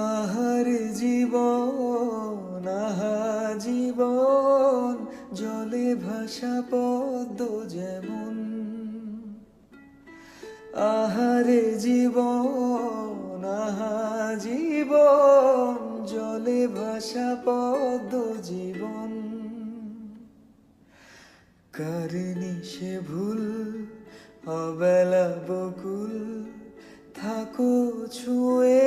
আহারে জীবন, আহা জীবন, জলে ভাসা পদ্ম যেমন। আহারে জীবন, আহা জীবন, জলে ভাসা পদ্ম জীবন। কারিনি সে ভুল, অবেলা বকুল, থাকো ছুঁয়ে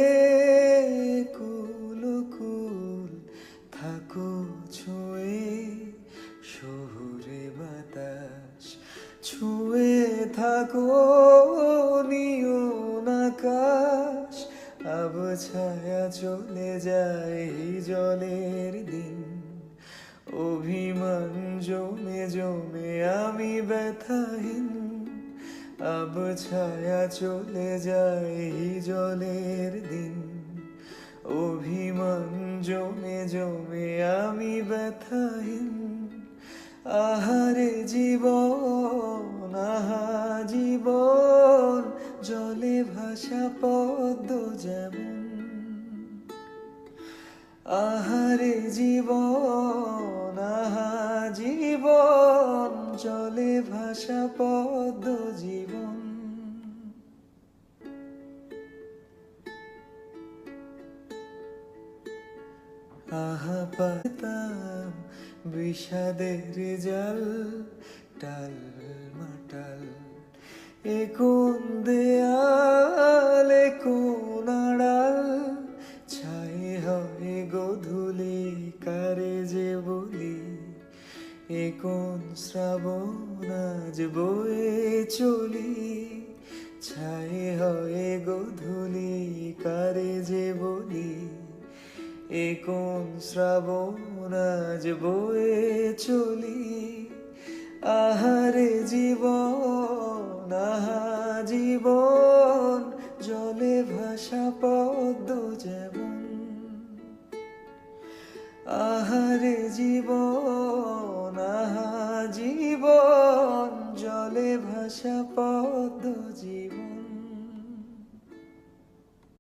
কুল কুল, থাকো ছুঁয়ে শহুরে বাতাস, ছুঁয়ে থাকো নিয়ন আকাশ। আবছায়া চলে যায় জলের দিন, অভিমান জমে জমে আমি ব্যথাহীন। আবছায়া চলে যায় জলের দিন, অভিমান জমে জমে আমি ব্যথাহীন। আহারে জীবন, আহা জীবন, জলে ভাসা পদ্ম যেমন। আহারে জীবন, আহা জীবন, জলে ভাসা পদ্ম জীবন। আহা পাতাম বিষাদের জাল, টাল মাটাল, এ কোন দেয়াল, এ কোন আড়াল, ছাই হয় গোধূলি কারে যে বলি। এ কোন শ্রাবণ আজ বয়ে চলি, ছাই হয় গোধূলি কারে যে বলি। এ কোন শ্রাবণ আজ বয়ে চলি। আহারে জীবন, আহা জীবন, জলে ভাসা পদ্ম যেমন। আহারে জীবন,